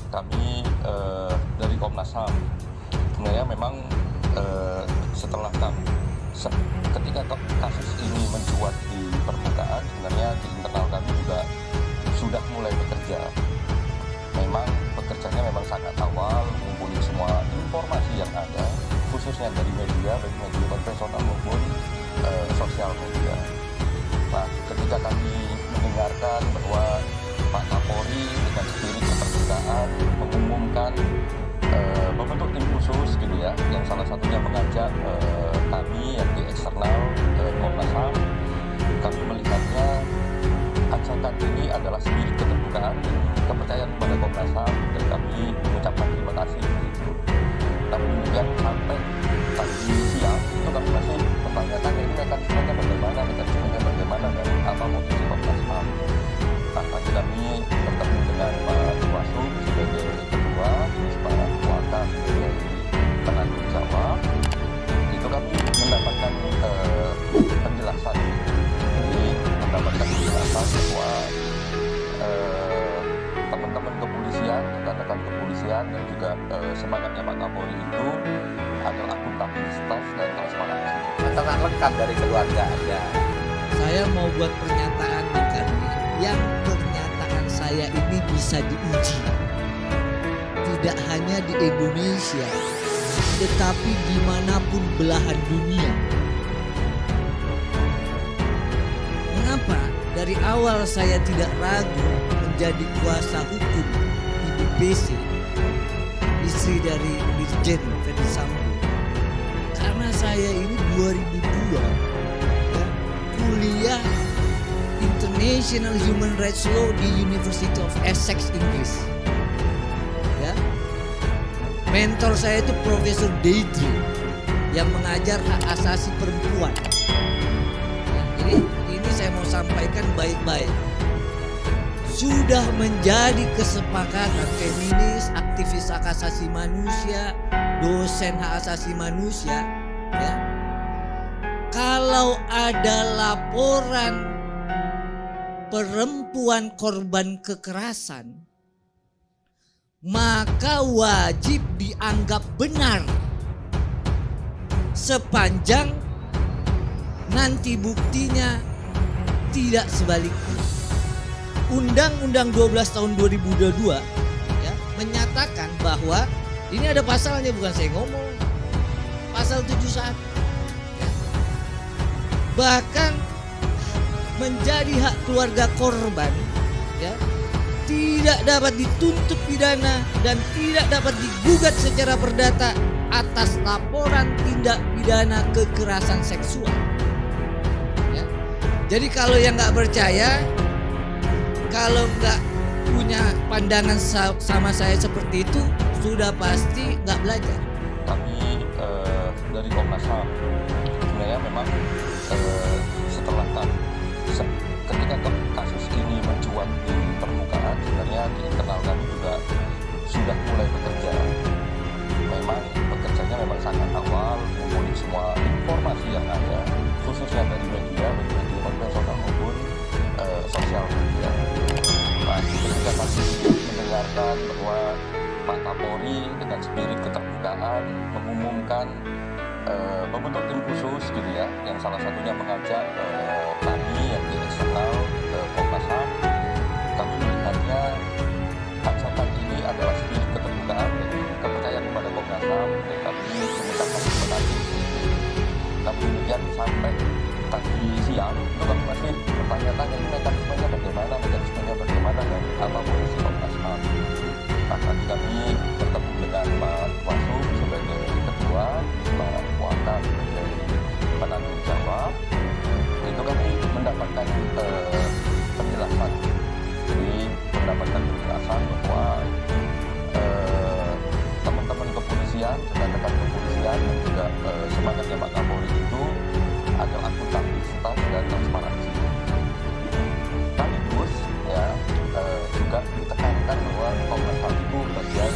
Kami dari Komnas HAM sebenarnya memang setelah ketika kasus ini mencuat di permukaan, sebenarnya di internal kami juga sudah mulai bekerja. Memang bekerjanya memang sangat awal, mengumpulkan semua informasi yang ada, khususnya dari media, baik media konvensional maupun sosial media. Nah, ketika kami mendengarkan bahwa Pak Kapolri dengan spirit keterbukaan mengumumkan membentuk tim khusus gitu ya, yang salah satunya mengajak kami yang di eksternal Komnas HAM, kami melihatnya ajakan ini adalah spirit keterbukaan dan kepercayaan kepada Komnas HAM, dan kami mengucapkan terima kasih gitu. Namun demikian sampai tadi siang itu kami masih mempertanyakan ini mekanismenya bagaimana dan apa posisi Komnas HAM. Nah, tadi kami bertemu dengan Pak Wasu sebagai ketua, Pak Waka sebagai penanggung jawab. Itu kami mendapatkan penjelasan. Jadi mendapatkan penjelasan bahwa teman-teman kepolisian, rekan-rekan kepolisian dan juga semangatnya Pak Kapolri itu adalah akuntabilitas dan transparansi. Keterangan lengkap dari keluarga Anda. Saya mau buat pernyataan karena yang pernyataan saya ini bisa diuji. Tidak hanya di Indonesia, tetapi dimanapun belahan dunia. Mengapa dari awal saya tidak ragu menjadi kuasa hukum Ibu PC, istri dari Irjen Ferdy Sambo? Karena saya ini 2002 kuliah International Human Rights Law di University of Essex, Inggris. Ya. Mentor saya itu Profesor Deidre yang mengajar hak asasi perempuan. Ya, ini saya mau sampaikan baik-baik. Sudah menjadi kesepakatan feminis, aktivis hak asasi manusia, dosen hak asasi manusia, ya. Kalau ada laporan perempuan korban kekerasan, maka wajib dianggap benar sepanjang nanti buktinya tidak sebaliknya. Undang-Undang 12 tahun 2022 ya, menyatakan bahwa ini ada pasalnya, bukan saya ngomong. Pasal 71. Ya. Bahkan menjadi hak keluarga korban ya, tidak dapat dituntut pidana dan tidak dapat digugat secara perdata atas laporan tindak pidana kekerasan seksual. Ya. Jadi kalau yang nggak percaya, kalau nggak punya pandangan sama saya seperti itu, sudah pasti nggak belajar. Kami dari Komnas HAM sebenarnya memang setelah ketika kasus ini mencuat di permukaan, sebenarnya di internal kami juga sudah mulai bekerja. Memang bekerjanya memang sangat awal, mengumpulkan semua informasi yang ada, khususnya dari media, baik media konvensional maupun sosial media. Nah, ketika kami mendengarkan bahwa Pak Kapolri dengan spirit keterbukaan mengumumkan membentuk tim khusus gitu ya, yang salah satunya mengajak kami yang di eksternal Komnas HAM, kami melihatnya ajakan ini adalah spirit keterbukaan dan kepercayaan kepada Komnas HAM, dan kami mengucapkan terima kasih. Namun demikian sampai tadi siang itu kami masih bertanya-tanya ini mekanismenya bagaimana dan apa posisi Komnas HAM. Nah, tadi kami bertemu dengan Pak Wasu sebagai ketua, Pak Waka sebagai penanggung jawab. Itu kami mendapatkan penjelasan. Jadi mendapatkan penjelasan bahwa teman-teman kepolisian, rekan-rekan kepolisian dan juga semangatnya Pak Kapolri itu adalah akuntabilitas dan transparansi. Sekaligus ya juga ditekankan bahwa Komnas HAM itu bagian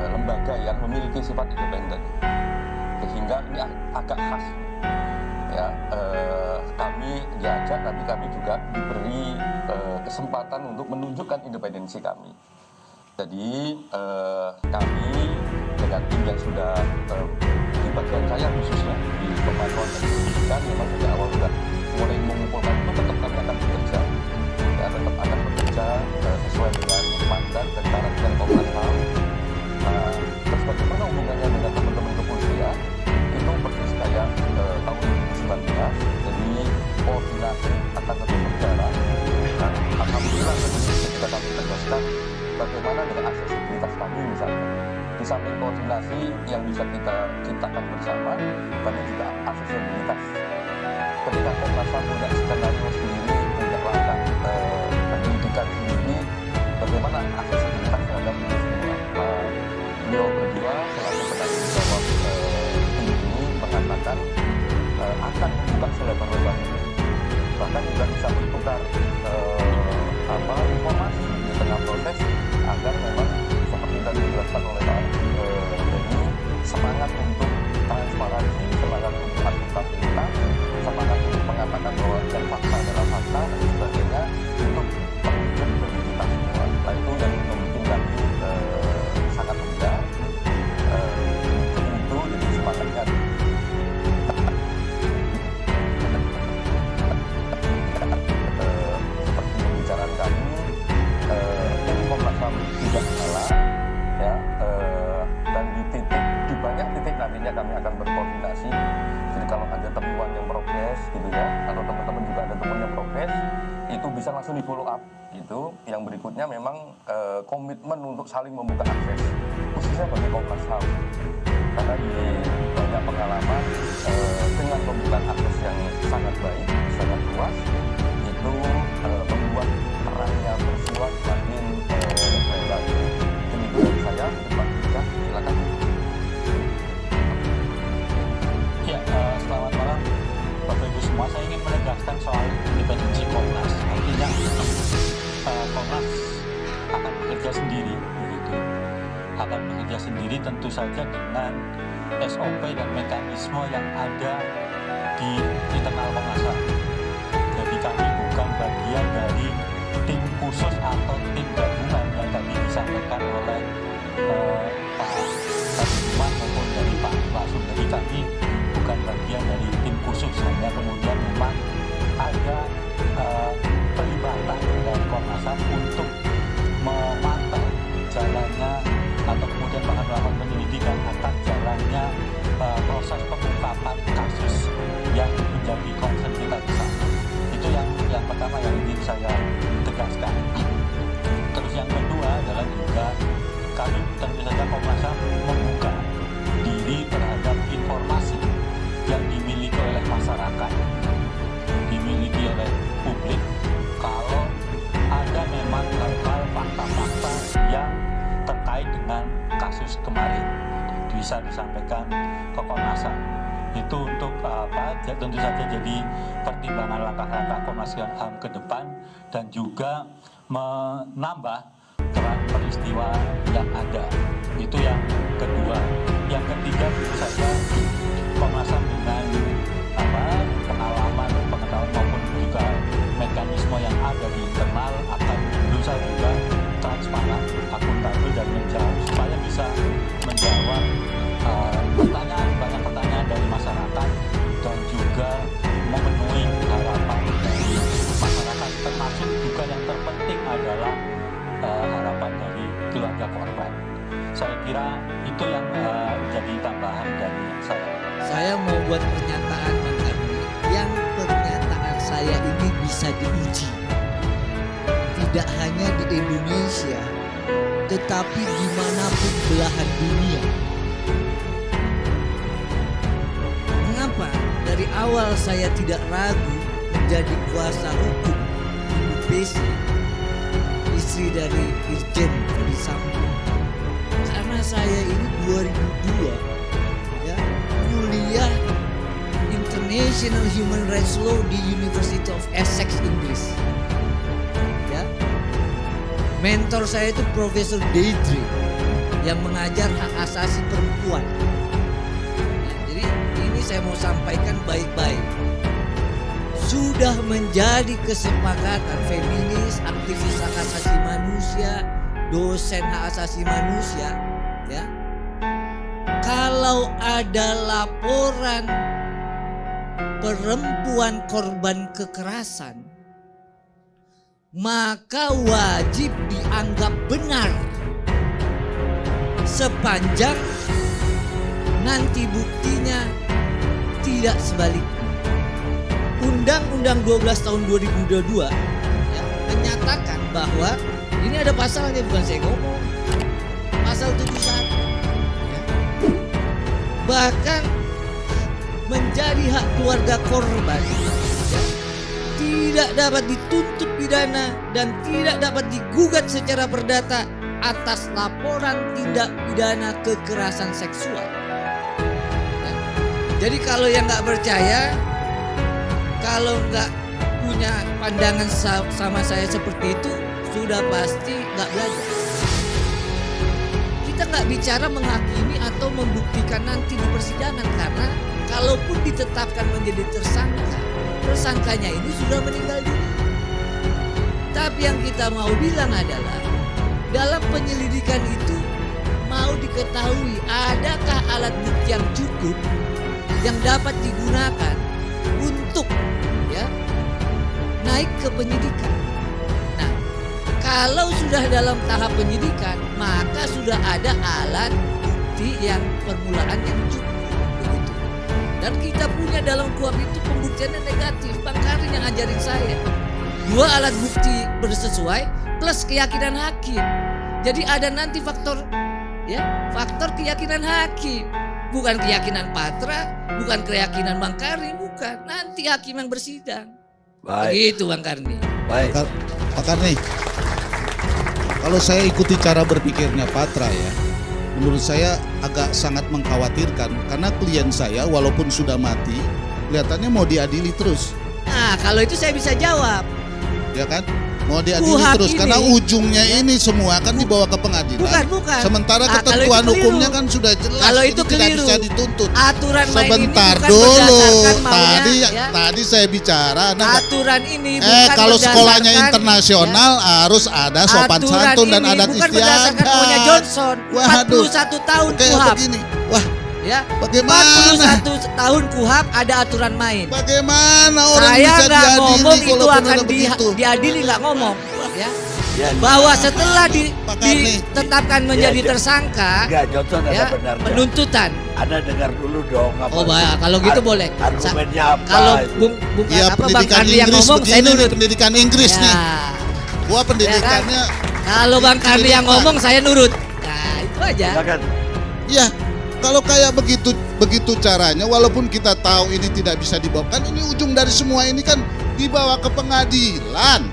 lembaga yang memiliki sifat independen, sehingga ini agak khas ya, kami diajak tapi kami juga diberi kesempatan untuk menunjukkan independensi kami. Jadi kami dengan tim yang sudah di bagian saya khususnya di pemantauan dan pendidikan memang sejak awal sudah mulai mengumpulkan itu tetap kami akan bekerja, ya tetap akan bekerja sesuai dengan mandat dan syarat dari Komnas HAM. Terus bagaimana hubungannya dengan teman-teman kepolisian itu persis kayak tahun 2019, jadi koordinasi akan tetap berjalan. Dan alhamdulillah ketika kami tegaskan bagaimana dengan aksesibilitas kami misalnya. Di samping koordinasi yang bisa kita ciptakan bersama, tapi juga aksesibilitas. Ketika Komnas HAM punya skenario sendiri, punya langkah pendidikan sendiri, bagaimana aksesibilitas terhadap ini semua. Beliau berdua selalu penanggung jawab tim ini mengatakan akan membuka selebar-lebarnya. Bahkan juga bisa bertukar informasi di tengah proses agar memang seperti tadi dijelaskan oleh Pak Denny, semangat untuk transparansi, semangat untuk akuntabilitas, semangat untuk mengatakan bahwa yang fakta adalah fakta dan sebagainya untuk penunjuk bagi kita semua. Nah itu yang membuat kami sangat mudah. Itu jadi semangatnya. Seperti pembicaraan kami, tim Komnas HAM tidak salah, ya, dan di banyak titik nantinya kami akan berkoordinasi. Jadi kalau ada temuan yang progres, gitu ya, kalau teman-teman juga ada temuan yang progres, itu bisa langsung di follow up, gitu. Yang berikutnya memang komitmen untuk saling membuka akses, khususnya bagi Komnas HAM, karena di banyak pengalaman dengan pembukaan akses yang sangat baik, sangat luas, itu membuat perannya bersuara makin lebar. Jadi itu dari saya, Pak Ika, silakan. Ya, selamat malam Bapak Ibu semua. Saya ingin menegaskan soal independensi Komnas. Artinya Komnas akan bekerja sendiri, begitu. Akan bekerja sendiri tentu saja dengan SOP dan mekanisme yang ada di internal Komnas HAM. Jadi kami bukan bagian dari tim khusus atau tim gabungan yang tadi disampaikan oleh Pak Suman maupun dari Pak Lasum. Jadi kami bukan bagian dari tim khusus, hanya kemudian memang ada pelibatan dari Komnas HAM untuk memantau jalannya atau kemudian bahkan melakukan penyelidikan atas jalannya proses pengungkapan kasus yang menjadi concern kita bersama. Itu yang pertama yang ingin saya tegaskan. Terus yang kedua adalah juga kami tentu saja Komnas HAM membuka diri terhadap informasi yang dimiliki oleh masyarakat, dimiliki oleh publik. Kalau ada memang hal-hal fakta-fakta yang terkait dengan kasus kemarin, bisa disampaikan ke Komnas HAM. Itu untuk tentu saja jadi pertimbangan langkah-langkah Komnas HAM ke depan dan juga menambah terang peristiwa yang ada. Itu yang kedua. Yang ketiga tentu saja Komnas HAM dengan pengalaman, pengetahuan maupun juga mekanisme yang ada di internal akan berusaha juga transparan, akuntabel dan menjawab supaya bisa menjawab banyak pertanyaan dari masyarakat dan juga memenuhi harapan dari masyarakat, termasuk juga yang terpenting adalah harapan dari keluarga korban. Saya kira itu yang jadi tambahan dari saya. Saya mau buat pernyataan Bang Arni, yang pernyataan saya ini bisa diuji. Tidak hanya di Indonesia, tetapi dimanapun belahan dunia. Mengapa dari awal saya tidak ragu menjadi kuasa hukum Ibu Pc, istri dari Irjen Ferdy Sambo? Karena saya ini 2002 ya, kuliah International Human Rights Law di University of Essex, Inggris. Ya. Mentor saya itu Profesor Deidre yang mengajar hak asasi perempuan. Ya, jadi ini saya mau sampaikan baik-baik. Sudah menjadi kesepakatan feminis, aktivis hak asasi manusia, dosen hak asasi manusia, ya. Kalau ada laporan perempuan korban kekerasan, maka wajib dianggap benar sepanjang nanti buktinya tidak sebaliknya. Undang-Undang 12 tahun 2022 ya, menyatakan bahwa ini ada pasalnya, bukan saya ngomong, pasal 71 ya. Bahkan menjadi hak keluarga korban ya, tidak dapat dituntut pidana dan tidak dapat digugat secara perdata atas laporan tindak pidana kekerasan seksual. Ya. Jadi kalau yang nggak percaya, kalau nggak punya pandangan sama saya seperti itu, sudah pasti nggak belajar. Kita nggak bicara menghakimi atau membuktikan nanti di persidangan, karena kalaupun ditetapkan menjadi tersangka, tersangkanya ini sudah meninggal dunia. Tapi yang kita mau bilang adalah dalam penyelidikan itu mau diketahui adakah alat bukti yang cukup yang dapat digunakan untuk ya naik ke penyidikan. Nah, kalau sudah dalam tahap penyidikan, maka sudah ada alat bukti yang permulaan yang cukup begitu. Dan kita punya dalam KUHP itu pembuktiannya negatif. Bang Karin yang ajarin saya. 2 alat bukti bersesuai plus keyakinan hakim. Jadi ada nanti faktor keyakinan hakim. Bukan keyakinan Patra, bukan keyakinan Bang Karni, bukan. Nanti hakim yang bersidang. Baik. Begitu Bang Karni. Baik. Pak Karni, kalau saya ikuti cara berpikirnya Patra ya, menurut saya agak sangat mengkhawatirkan karena klien saya walaupun sudah mati, kelihatannya mau diadili terus. Nah, kalau itu saya bisa jawab. Ya kan? Mau diadili KUHP terus ini, karena ujungnya ini semua kan dibawa ke pengadilan. Bukan. Sementara Kalau ketentuan itu keliru. hukumnya kan sudah jelas. Kalau ini itu tidak keliru. bisa dituntut. Aturan main Sebentar ini bukan dulu. berdasarkan maunya, Tadi saya bicara. Aturan ini bukan Kalau sekolahnya berdasarkan, internasional harus ada sopan aturan santun dan ini adat bukan berdasarkan istiadat. maunya Johnson. Waduh. 41 tahun Kayak KUHP. begini. Wah, Ya, bagaimana? 41 tahun KUHP ada aturan main. Bagaimana orang Saya bisa nggak diadili ngomong itu walaupun akan ada begitu? diadili, nggak ngomong. Ya, Ya, bahwa setelah Pak Karni. ditetapkan menjadi tersangka, enggak, Johnson ada ya, benarnya. penuntutan. Anda dengar dulu dong apa. Oh, kalau gitu boleh. Argumennya apa? Kalau itu? Bung Ya Bang pendidikan Karni yang Inggris ngomong, saya begini nih, nurut. pendidikan Inggris nih. Ya. Gua pendidikannya Kalau Bang Karni yang ngomong, saya nurut. Nah, itu aja. Silakan. ya kalau kayak begitu caranya, walaupun kita tahu ini tidak bisa dibawa, kan ini ujung dari semua ini kan dibawa ke pengadilan.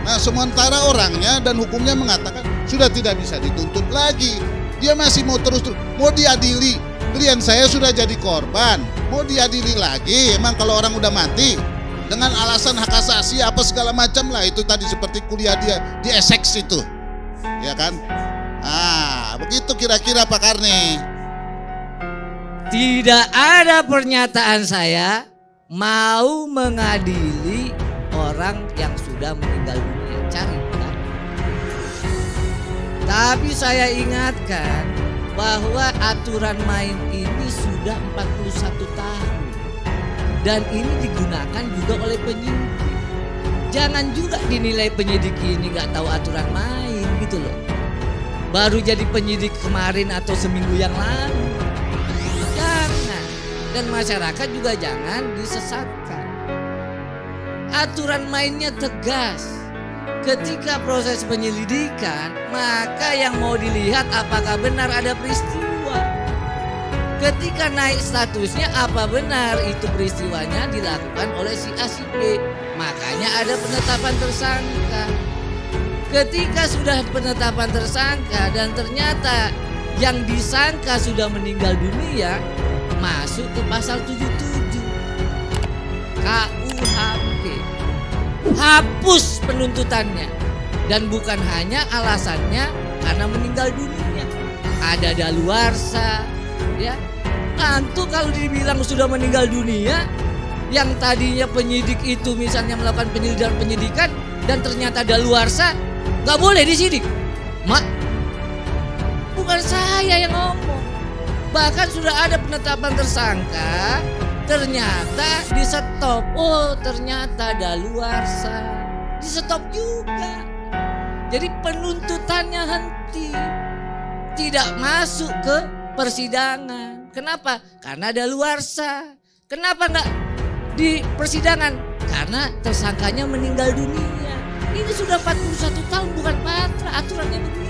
Nah, sementara orangnya dan hukumnya mengatakan sudah tidak bisa dituntut lagi. Dia masih mau mau diadili. Klien saya sudah jadi korban, mau diadili lagi. Emang kalau orang udah mati dengan alasan hak asasi apa segala macam lah, itu tadi seperti kuliah dia di Essex itu, ya kan? Begitu kira-kira Pak Karni. Tidak ada pernyataan saya mau mengadili orang yang sudah meninggal dunia. Cari kan? Tapi saya ingatkan bahwa aturan main ini sudah 41 tahun. Dan ini digunakan juga oleh penyidik. Jangan juga dinilai penyidik ini nggak tahu aturan main gitu loh. Baru jadi penyidik kemarin atau seminggu yang lalu. Jangan. Dan masyarakat juga jangan disesatkan. Aturan mainnya tegas. Ketika proses penyelidikan, maka yang mau dilihat apakah benar ada peristiwa. Ketika naik statusnya, apa benar itu peristiwanya dilakukan oleh si A si B. Makanya ada penetapan tersangka. Ketika sudah penetapan tersangka dan ternyata yang disangka sudah meninggal dunia, masuk ke pasal 77 KUHP. Hapus penuntutannya. Dan bukan hanya alasannya karena meninggal dunia. Ada daluarsa, ya. Tentu kalau dibilang sudah meninggal dunia, yang tadinya penyidik itu misalnya melakukan penyidikan dan ternyata daluarsa, nggak boleh disidik. Mak, bukan saya yang ngomong. Bahkan sudah ada penetapan tersangka, ternyata di stop. Oh, ternyata daluarsa. Di stop juga. Jadi penuntutannya henti. Tidak masuk ke persidangan. Kenapa? Karena daluarsa. Kenapa enggak di persidangan? Karena tersangkanya meninggal dunia. Ini sudah 41 tahun bukan patra, aturannya begitu.